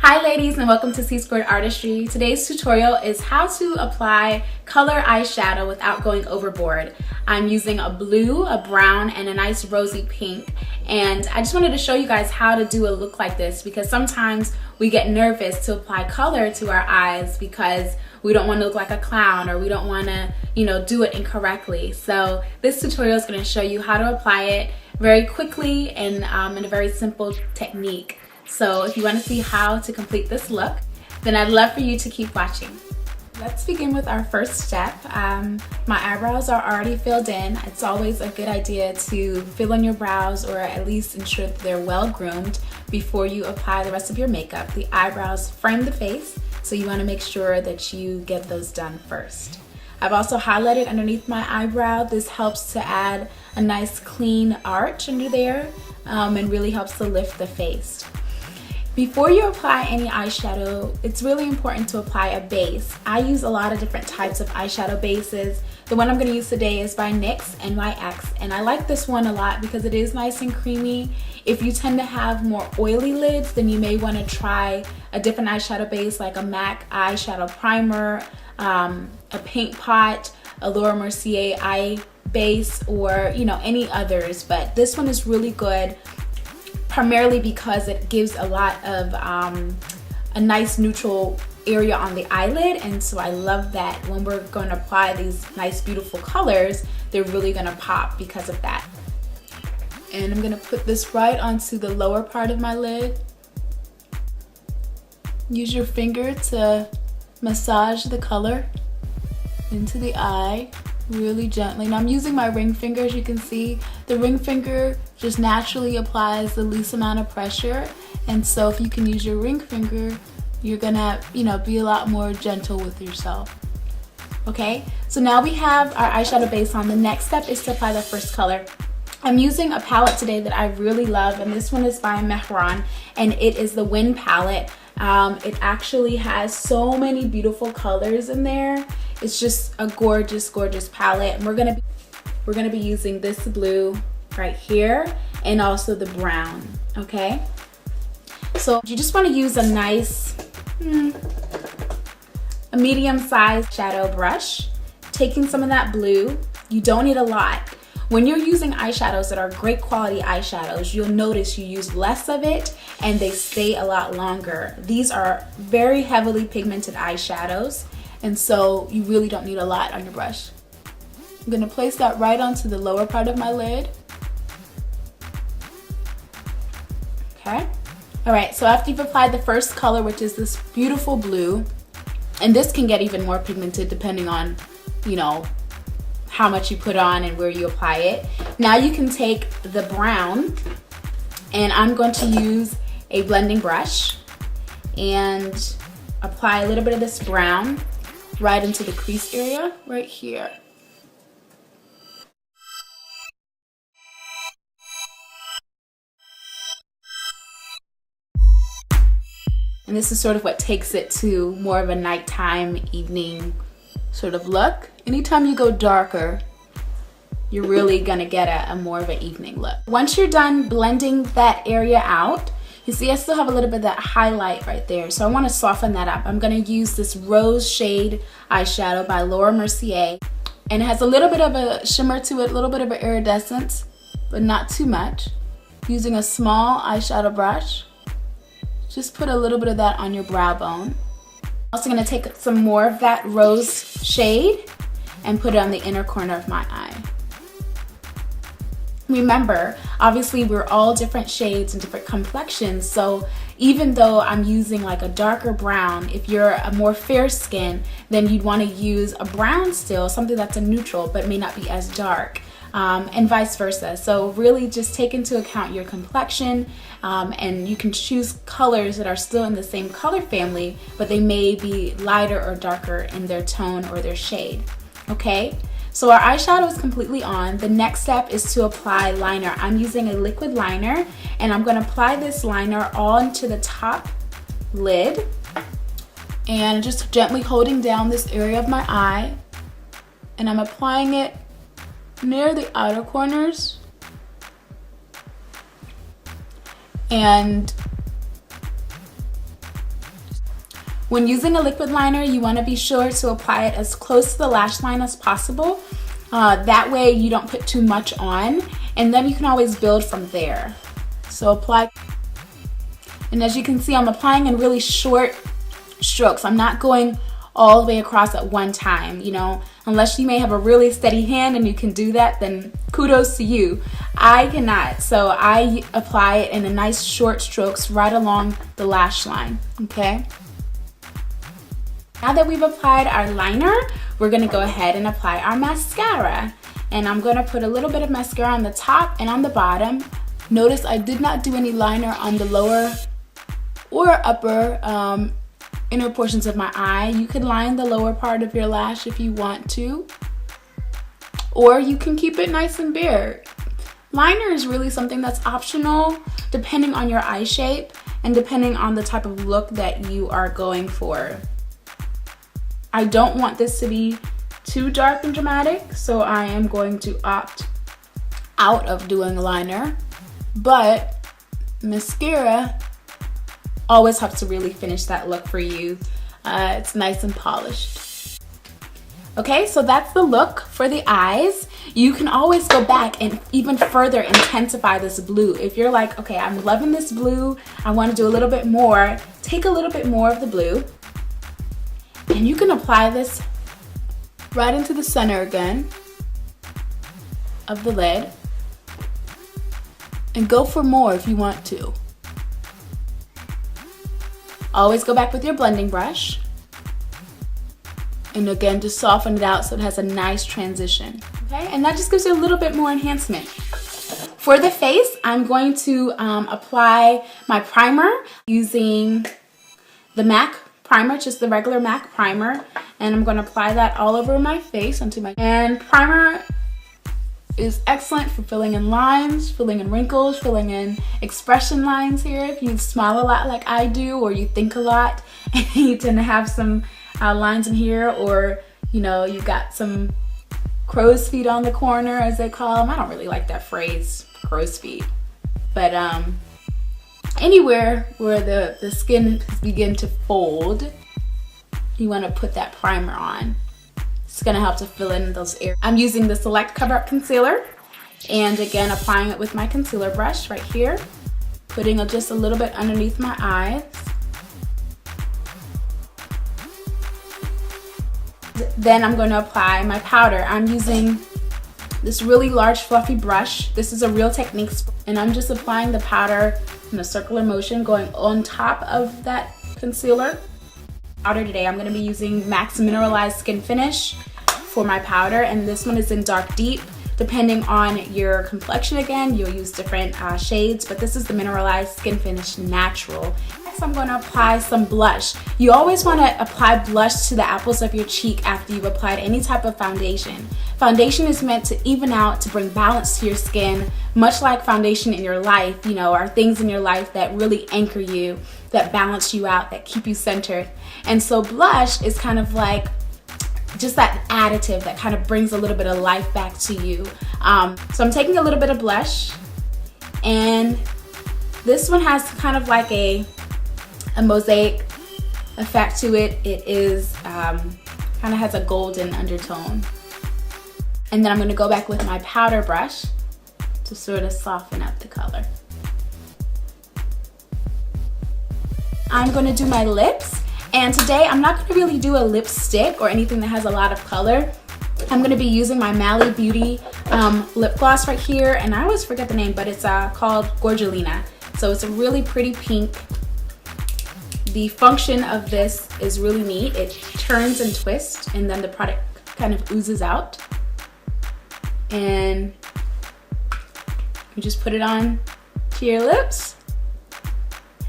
Hi ladies, and welcome to C Squared Artistry. Today's tutorial is how to apply color eyeshadow without going overboard. I'm using a blue, a brown, and a nice rosy pink, and I just wanted to show you guys how to do a look like this because sometimes we get nervous to apply color to our eyes because we don't want to look like a clown or we don't want to, do it incorrectly. So this tutorial is going to show you how to apply it very quickly and in a very simple technique. So if you want to see how to complete this look, then I'd love for you to keep watching. Let's begin with our first step. My eyebrows are already filled in. It's always a good idea to fill in your brows or at least ensure that they're well groomed before you apply the rest of your makeup. The eyebrows frame the face, so you want to make sure that you get those done first. I've also highlighted underneath my eyebrow. This helps to add a nice clean arch under there and really helps to lift the face. Before you apply any eyeshadow, it's really important to apply a base. I use a lot of different types of eyeshadow bases. The one I'm going to use today is by NYX NYX, and I like this one a lot because it is nice and creamy. If you tend to have more oily lids, then you may want to try a different eyeshadow base like a MAC eyeshadow primer, a Paint Pot, a Laura Mercier eye base, or any others. But this one is really good, primarily because it gives a lot of a nice neutral area on the eyelid, and so I love that when we're going to apply these nice beautiful colors, they're really going to pop because of that. And I'm going to put this right onto the lower part of my lid. Use your finger to massage the color into the eye really gently. Now I'm using my ring finger. As you can see, the ring finger just naturally applies the least amount of pressure, and so if you can use your ring finger, you're gonna be a lot more gentle with yourself. Okay, so now we have our eyeshadow base on. The next step is to apply the first color. I'm using a palette today that I really love, and this one is by Mehron, and it is the Wind palette. It actually has so many beautiful colors in there. It's just a gorgeous palette, and we're gonna be using this blue right here and also the brown. Okay, so you just want to use a nice a medium-sized shadow brush, taking some of that blue. You don't need a lot. When you're using eyeshadows that are great quality eyeshadows, you'll notice you use less of it and they stay a lot longer. These are very heavily pigmented eyeshadows, and so you really don't need a lot on your brush. I'm gonna place that right onto the lower part of my lid. Okay. All right, so after you've applied the first color, which is this beautiful blue, and this can get even more pigmented depending on, how much you put on and where you apply it. Now you can take the brown, and I'm going to use a blending brush and apply a little bit of this brown right into the crease area right here. And this is sort of what takes it to more of a nighttime, evening sort of look. Anytime you go darker, you're really gonna get a more of an evening look. Once you're done blending that area out, you see I still have a little bit of that highlight right there, so I want to soften that up. I'm gonna use this rose shade eyeshadow by Laura Mercier, and it has a little bit of a shimmer to it, a little bit of an iridescence, but not too much. Using a small eyeshadow brush, just put a little bit of that on your brow bone. Also gonna take some more of that rose shade and put it on the inner corner of my eye. Remember, obviously we're all different shades and different complexions, so even though I'm using like a darker brown, if you're a more fair skin, then you'd want to use a brown still, something that's a neutral but may not be as dark, and vice versa. So really just take into account your complexion, and you can choose colors that are still in the same color family, but they may be lighter or darker in their tone or their shade. Okay, so our eyeshadow is completely on. The next step is to apply liner. I'm using a liquid liner, and I'm going to apply this liner onto the top lid and just gently holding down this area of my eye, and I'm applying it near the outer corners and When using a liquid liner, you want to be sure to apply it as close to the lash line as possible. That way you don't put too much on, and then you can always build from there. So apply, and as you can see, I'm applying in really short strokes. I'm not going all the way across at one time, you know, unless you may have a really steady hand and you can do that, then kudos to you. I cannot, so I apply it in a nice short strokes right along the lash line, okay? Now that we've applied our liner, we're gonna go ahead and apply our mascara. And I'm gonna put a little bit of mascara on the top and on the bottom. Notice I did not do any liner on the lower or upper inner portions of my eye. You can line the lower part of your lash if you want to, or you can keep it nice and bare. Liner is really something that's optional depending on your eye shape and depending on the type of look that you are going for. I don't want this to be too dark and dramatic, so I am going to opt out of doing liner, but mascara always helps to really finish that look for you. It's nice and polished. Okay, so that's the look for the eyes. You can always go back and even further intensify this blue. If you're like, okay, I'm loving this blue, I want to do a little bit more, take a little bit more of the blue, and you can apply this right into the center again of the lid, and go for more if you want to. Always go back with your blending brush, and again, just soften it out so it has a nice transition, okay? And that just gives you a little bit more enhancement. For the face, I'm going to apply my primer using the MAC primer, just the regular MAC primer, and I'm going to apply that all over my face and primer is excellent for filling in lines, filling in wrinkles, filling in expression lines here. If you smile a lot like I do, or you think a lot and you tend to have some lines in here, or you know, you've got some crow's feet on the corner as they call them. I don't really like that phrase, crow's feet, but anywhere where the skin begin to fold, you want to put that primer on. It's gonna help to fill in those areas. I'm using the Select Cover Up Concealer, and again, applying it with my concealer brush right here, putting just a little bit underneath my eyes. Then I'm going to apply my powder. I'm using this really large fluffy brush. This is a Real Techniques, and I'm just applying the powder in a circular motion, going on top of that concealer. Powder today, I'm going to be using MAC's Mineralized Skin Finish for my powder, and this one is in Dark Deep. Depending on your complexion, again, you'll use different shades, but this is the Mineralized Skin Finish Natural. Next, I'm going to apply some blush. You always want to apply blush to the apples of your cheek after you've applied any type of foundation. Foundation is meant to even out, to bring balance to your skin, much like foundation in your life, you know, are things in your life that really anchor you, that balance you out, that keep you centered. And so blush is kind of like just that additive that kind of brings a little bit of life back to you. So I'm taking a little bit of blush, and this one has kind of like a mosaic effect to it. It is kind of has a golden undertone. And then I'm going to go back with my powder brush to sort of soften up the color. I'm going to do my lips, and today I'm not going to really do a lipstick or anything that has a lot of color. I'm going to be using my Mally Beauty lip gloss right here, and I always forget the name, but it's called Gorgelina. So it's a really pretty pink. The function of this is really neat. It turns and twists, and then the product kind of oozes out. And you just put it on to your lips.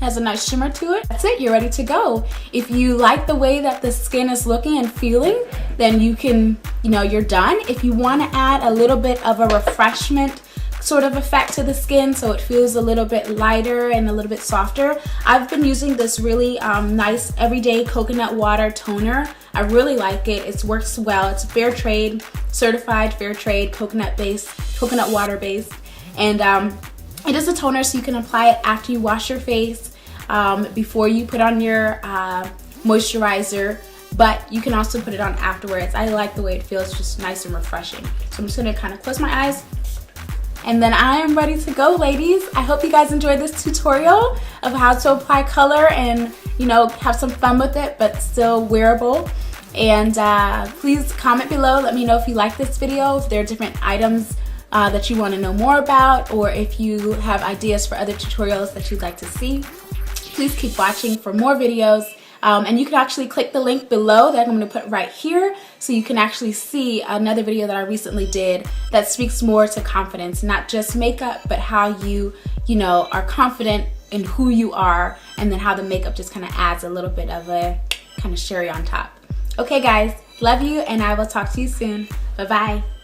Has a nice shimmer to it. That's it, you're ready to go. If you like the way that the skin is looking and feeling, then you can, you know, you're done. If you want to add a little bit of a refreshment sort of effect to the skin so it feels a little bit lighter and a little bit softer, I've been using this really nice everyday coconut water toner. I really like it. It works well. It's fair trade, certified fair trade, coconut water based, and it is a toner, so you can apply it after you wash your face, before you put on your moisturizer, but you can also put it on afterwards. I like the way it feels, just nice and refreshing. So I'm just gonna kind of close my eyes, and then I am ready to go, ladies. I hope you guys enjoyed this tutorial of how to apply color and, you know, have some fun with it, but still wearable. And please comment below, let me know if you like this video, if there are different items that you want to know more about, or if you have ideas for other tutorials that you'd like to see. Please keep watching for more videos. And you can actually click the link below that I'm going to put right here, so you can actually see another video that I recently did that speaks more to confidence, not just makeup, but how you know, are confident in who you are, and then how the makeup just kind of adds a little bit of a kind of cherry on top. Okay guys, love you, and I will talk to you soon. Bye bye.